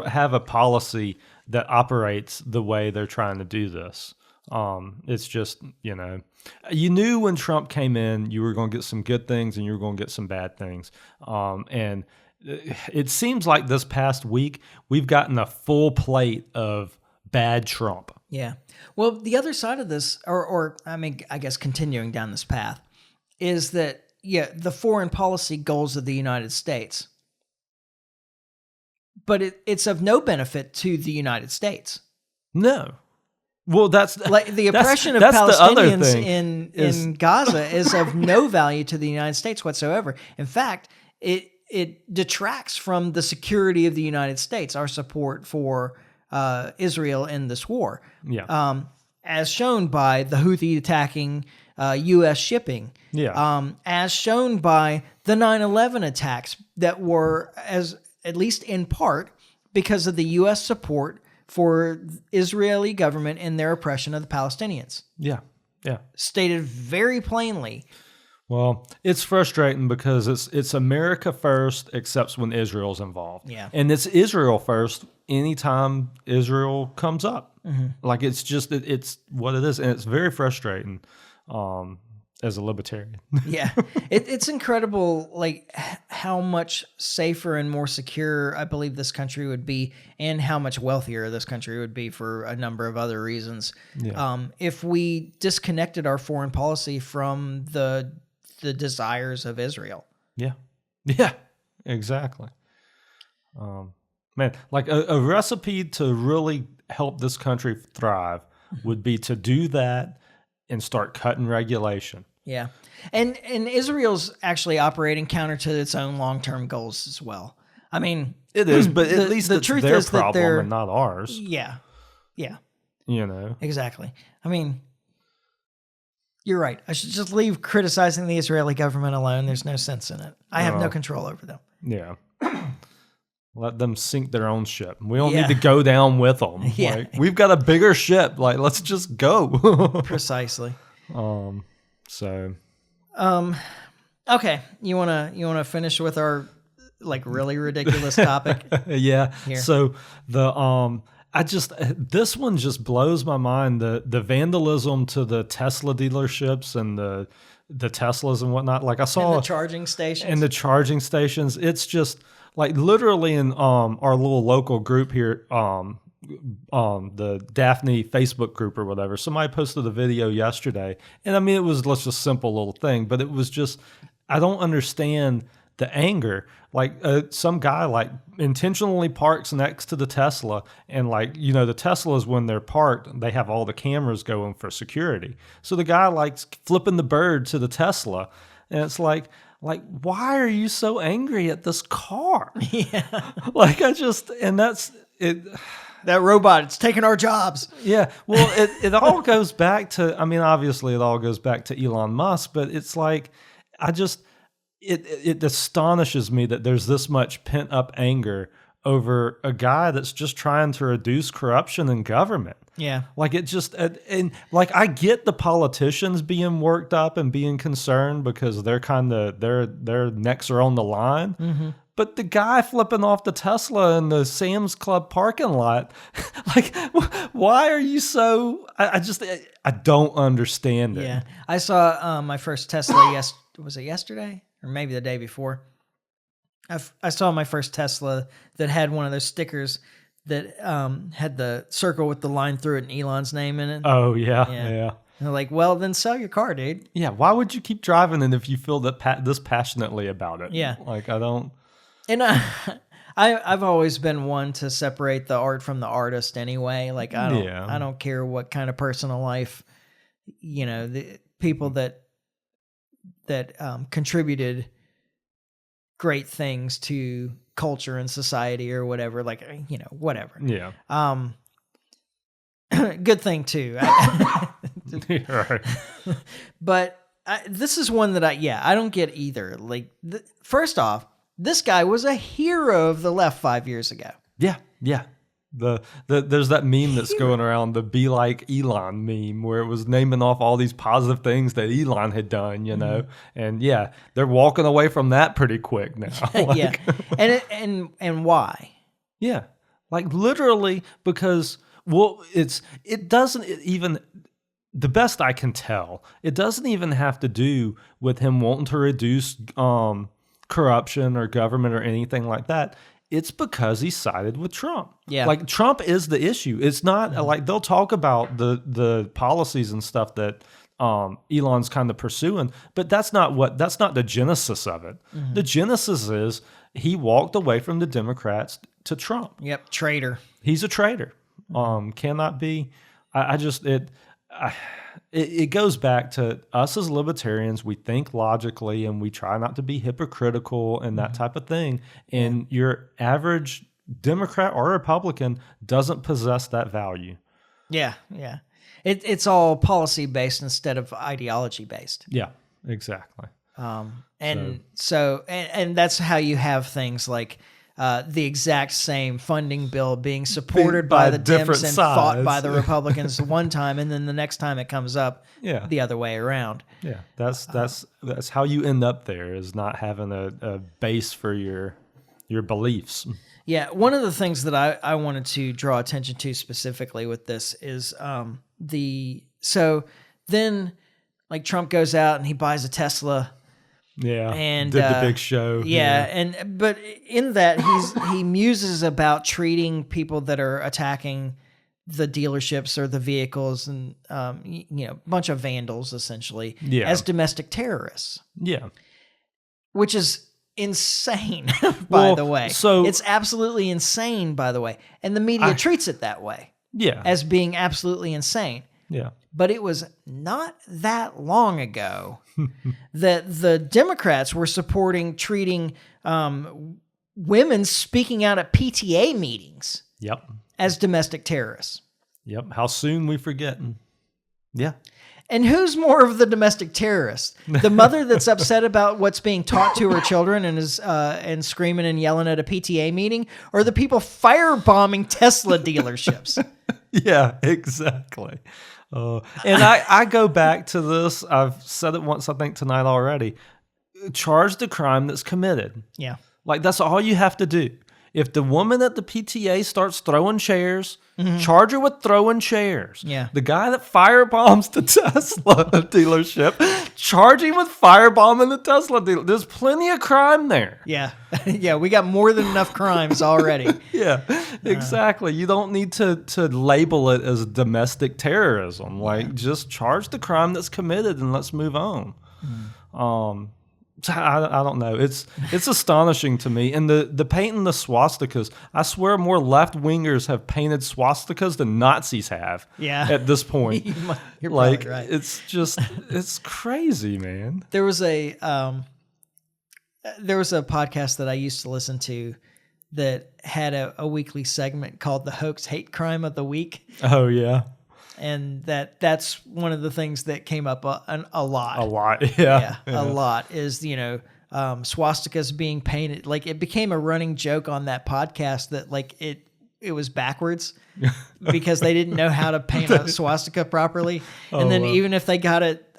have a policy that operates the way they're trying to do this. It's just, you knew when Trump came in, you were going to get some good things and you were going to get some bad things. And it seems like this past week we've gotten a full plate of bad Trump. Yeah. Well, the other side of this, or I mean, I guess continuing down this path, is that, the foreign policy goals of the United States. But it's of no benefit to the United States. No. Well, that's like the oppression of Palestinians in Gaza is of no value to the United States whatsoever. In fact, it detracts from the security of the United States, our support for Israel in this war. Yeah. As shown by the Houthi attacking U.S. shipping. Yeah. As shown by the 9/11 attacks that were, at least in part, because of the U.S. support for Israeli government in their oppression of the Palestinians. Yeah. Yeah. Stated very plainly. Well, it's frustrating because it's America first, except when Israel's involved. Yeah. And it's Israel first anytime Israel comes up. Mm-hmm. Like, it's just, it's what it is. And it's very frustrating as a libertarian. Yeah. It's incredible, like, how much safer and more secure I believe this country would be, and how much wealthier this country would be for a number of other reasons. Yeah. If we disconnected our foreign policy from the desires of Israel. Yeah. Yeah, exactly. Man, like a recipe to really help this country thrive would be to do that and start cutting regulation. Yeah. And Israel's actually operating counter to its own long-term goals as well. I mean, it is, but at least it's truth their is that problem and not ours. Yeah. Yeah. Exactly. I mean, you're right. I should just leave criticizing the Israeli government alone. There's no sense in it. I have no control over them. Yeah. Let them sink their own ship. We don't need to go down with them. Yeah. Like, we've got a bigger ship. Like, let's just go. Precisely. So. Okay. You wanna finish with our really ridiculous topic? Yeah. Here. So this one just blows my mind. The vandalism to the Tesla dealerships and the Teslas and whatnot. Like, I saw and the charging stations. It's just like literally in our little local group here, the Daphne Facebook group or whatever. Somebody posted a video yesterday, and I mean, it was just a simple little thing, but it was just, I don't understand the anger. Like, some guy intentionally parks next to the Tesla, and the Teslas, when they're parked, they have all the cameras going for security. So the guy flipping the bird to the Tesla, and it's like, why are you so angry at this car? Yeah. That's it. That robot, it's taking our jobs. Yeah. Well, it all goes back to, I mean, obviously it all goes back to Elon Musk, but it's like, it astonishes me that there's this much pent up anger over a guy that's just trying to reduce corruption in government. Yeah. I get the politicians being worked up and being concerned because they're their necks are on the line. Mm-hmm. But the guy flipping off the Tesla in the Sam's Club parking lot, why are you so? I don't understand it. Yeah, I saw my first Tesla. Was it yesterday or maybe the day before? I saw my first Tesla that had one of those stickers that had the circle with the line through it and Elon's name in it. Oh yeah. And they're like, well, then sell your car, dude. Yeah, why would you keep driving it if you feel this passionately about it? Yeah, I don't. And I've always been one to separate the art from the artist anyway. I don't care what kind of personal life, the people that contributed great things to culture and society or whatever, like, whatever. Yeah. Good thing too. Right. But this is one that I don't get either. Like, first off, this guy was a hero of the left 5 years ago. Yeah. Yeah. There's that meme that's going around, the "Be Like Elon" meme, where it was naming off all these positive things that Elon had done, and yeah, they're walking away from that pretty quick now. Yeah, and why? Yeah, like literally because it doesn't even, the best I can tell, it doesn't even have to do with him wanting to reduce corruption or government or anything like that. It's because he sided with Trump. Yeah. Like, Trump is the issue. It's not like they'll talk about the policies and stuff that Elon's kind of pursuing, but that's not the genesis of it. Mm-hmm. The genesis is he walked away from the Democrats to Trump. Yep. Traitor. He's a traitor. Cannot be. It goes back to us as libertarians. We think logically and we try not to be hypocritical and that type of thing. And your average Democrat or Republican doesn't possess that value. Yeah, yeah. It's all policy based instead of ideology based. Yeah, exactly. And that's how you have things like the exact same funding bill being supported by the Dems and fought by the Republicans one time, and then the next time it comes up the other way around. Yeah, that's how you end up there, is not having a base for your beliefs. Yeah, one of the things that I wanted to draw attention to specifically with this is so then like Trump goes out and he buys a Tesla. Yeah, and did the big show. But in that he muses about treating people that are attacking the dealerships or the vehicles and a bunch of vandals essentially as domestic terrorists. Yeah, which is insane. By the way, so it's absolutely insane. By the way, and the media treats it that way. Yeah, as being absolutely insane. Yeah. But it was not that long ago that the Democrats were treating women speaking out at PTA meetings as domestic terrorists. Yep. How soon we forget. Yeah. And who's more of the domestic terrorist? The mother that's upset about what's being taught to her children and is and screaming and yelling at a PTA meeting, or the people firebombing Tesla dealerships? Yeah, exactly. And I go back to this. I've said it once, I think tonight already. Charge the crime that's committed. Yeah. Like, that's all you have to do. If the woman at the PTA starts throwing chairs, charge her with throwing chairs. Yeah. The guy that firebombs the Tesla dealership, charge him with firebombing the Tesla dealer. There's plenty of crime there. Yeah. Yeah, we got more than enough crimes already. Yeah, exactly. You don't need to label it as domestic terrorism. Like, just charge the crime that's committed and let's move on. I don't know. It's astonishing to me. And the painting the swastikas, I swear more left-wingers have painted swastikas than Nazis have. Yeah. At this point. You're like, right. It's crazy, man. There was a podcast that I used to listen to that had a weekly segment called the Hoax Hate Crime of the Week. Oh, yeah. And that's one of the things that came up a lot. A lot, yeah. A lot is, swastikas being painted. Like, it became a running joke on that podcast that, like, it was backwards because they didn't know how to paint a swastika properly. And then even if they got it,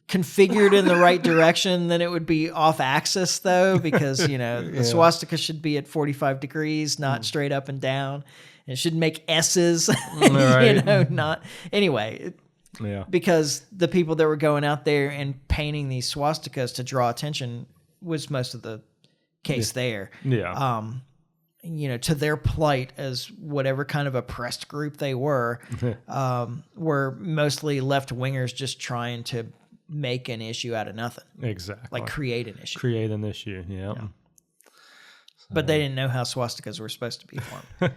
configured in the right direction, then it would be off axis though, because, the swastika should be at 45 degrees, not straight up and down. It should make S's, right. Not anyway. Yeah. Because the people that were going out there and painting these swastikas to draw attention was most of the case there. Yeah. To their plight as whatever kind of oppressed group they were mostly left wingers just trying to make an issue out of nothing. Exactly. Like create an issue. Create an issue. Yeah. But they didn't know how swastikas were supposed to be formed,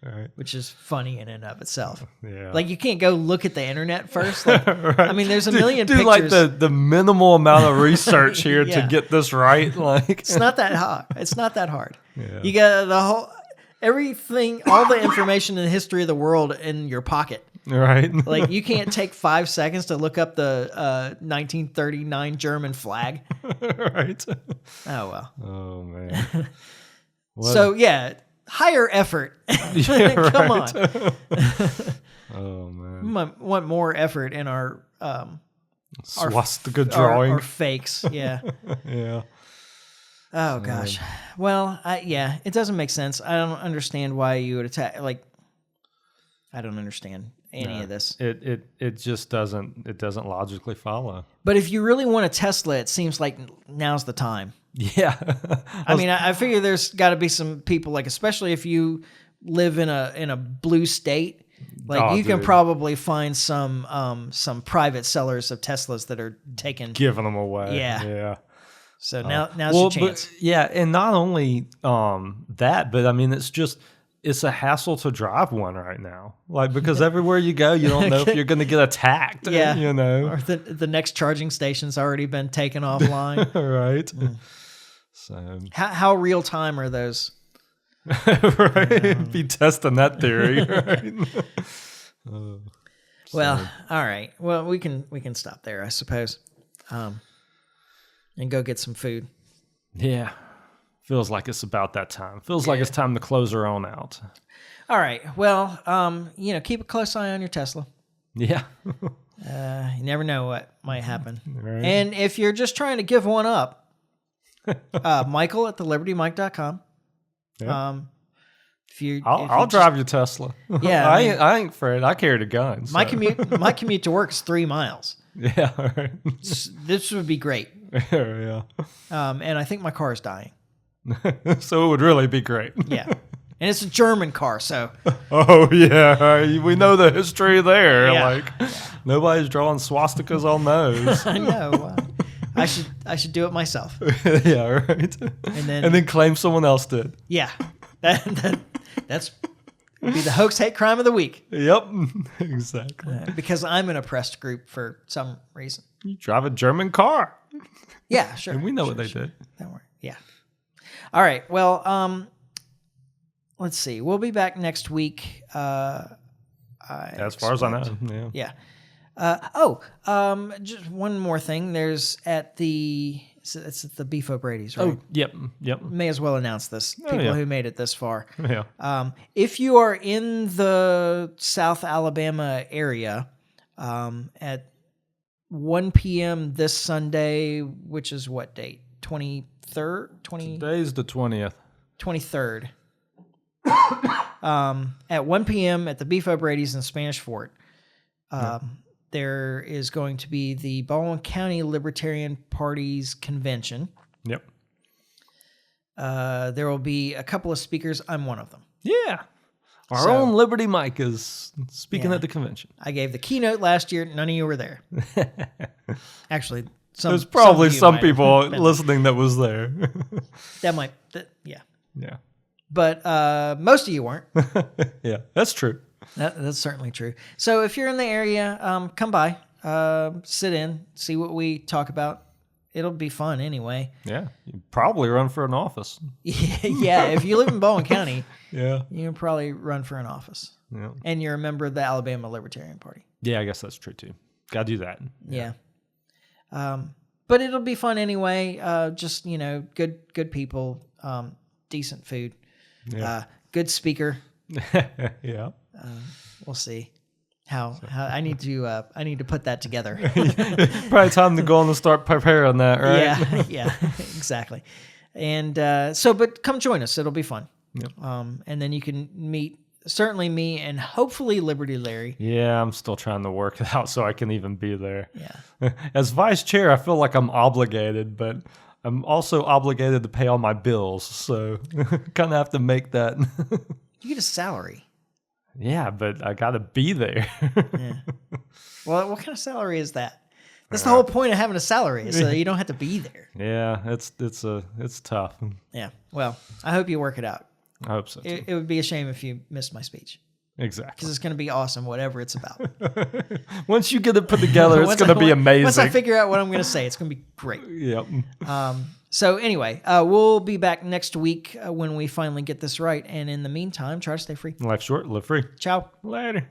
Right. which is funny in and of itself. Yeah. Like, you can't go look at the internet first. Like, Right. I mean, there's a million do pictures. like the minimal amount of research here Yeah. to get this right. Like, It's not that hard. It's not that hard. Yeah. You got everything, all the information in the history of the world in your pocket. right. Like, you can't take 5 seconds to look up the 1939 German flag. right. Oh, well. Oh man. What So, yeah, higher effort. Yeah, Come right. on. Oh man. We want more effort in our Swastika drawing. our fakes. Yeah. Yeah. Oh gosh. Well, yeah, it doesn't make sense. I don't understand why you would attack. Like, I don't understand any of this. It just doesn't logically follow. But if you really want a Tesla, it seems like now's the time. Yeah. I mean, I figure there's got to be some people, like, especially if you live in a blue state, like, Oh, you can dude. probably find some private sellers of Teslas that are taking. Giving them away. Yeah. Yeah. So now's your chance. But, yeah, and not only that, but I mean, it's a hassle to drive one right now. Like, because everywhere you go, you don't know if you're going to get attacked. Yeah. You know. Or the next charging station's already been taken offline. Right. So. How real time are those? Right. Be testing that theory. Right. Well, all right. Well, we can stop there, I suppose, and go get some food. Yeah. Feels like it's about that time. Feels like it's time to close her on out. All right. Well, keep a close eye on your Tesla. Yeah. You never know what might happen. Right. And if you're just trying to give one up, Michael at thelibertymike.com. Yeah. I'll drive your Tesla. Yeah, I ain't afraid. I carried a gun. So. My commute to work is 3 miles. Yeah. Right. This would be great. Yeah. And I think my car is dying. So it would really be great. Yeah. And it's a German car, so. Oh yeah, we know the history there. Yeah. Like nobody's drawing swastikas on those. I know. I should do it myself. Yeah, right. And then claim someone else did. Yeah. That's would be the hoax hate crime of the week. Yep, exactly. Because I'm an oppressed group for some reason. You drive a German car, Yeah, sure. and we know sure, what they sure. did. Don't worry. Yeah. All right. Well, let's see. We'll be back next week. As far as I know, yeah. Yeah. Just one more thing. It's at the Beef O'Brady's, right? Oh, yep. May as well announce this. People yeah. who made it this far. Yeah. If you are in the South Alabama area, at 1 p.m. this Sunday, which is what date? 23rd? Today's the 20th. 23rd. At 1 p.m. at the Beef O'Brady's in Spanish Fort, there is going to be the Baldwin County Libertarian Party's convention. Yep. There will be a couple of speakers. I'm one of them. Yeah. Our own Liberty Mike is speaking at the convention. I gave the keynote last year. None of you were there. Actually, there's probably some might people have been listening that was there. yeah. Yeah. But most of you weren't. Yeah, that's true. That's certainly true. So if you're in the area, come by, sit in, see what we talk about. It'll be fun anyway. Yeah, you probably run for an office. Yeah, if you live in Baldwin County, Yeah. you can probably run for an office. Yeah. And you're a member of the Alabama Libertarian Party. Yeah, I guess that's true too. Got to do that. Yeah. But it'll be fun anyway. Just, good people, decent food, Yeah. good speaker. Yeah. We'll see how I need to put that together. Probably time to go on and start preparing that, right? Yeah, exactly. And but come join us. It'll be fun. Yep. And then you can meet certainly me and hopefully Liberty Larry. Yeah, I'm still trying to work it out so I can even be there. Yeah. As vice chair, I feel like I'm obligated, but I'm also obligated to pay all my bills. So kind of have to make that. You get a salary. Yeah, but I got to be there. Yeah. Well, what kind of salary is that? That's the whole point of having a salary, so you don't have to be there. Yeah, it's tough. Yeah. Well, I hope you work it out. I hope so too. It would be a shame if you missed my speech. Exactly. Because it's going to be awesome, whatever it's about. Once you get it put together, it's going to be amazing. Once I figure out what I'm going to say, it's going to be great. Yep. So anyway, we'll be back next week when we finally get this right. And in the meantime, try to stay free. Life short, live free. Ciao. Later.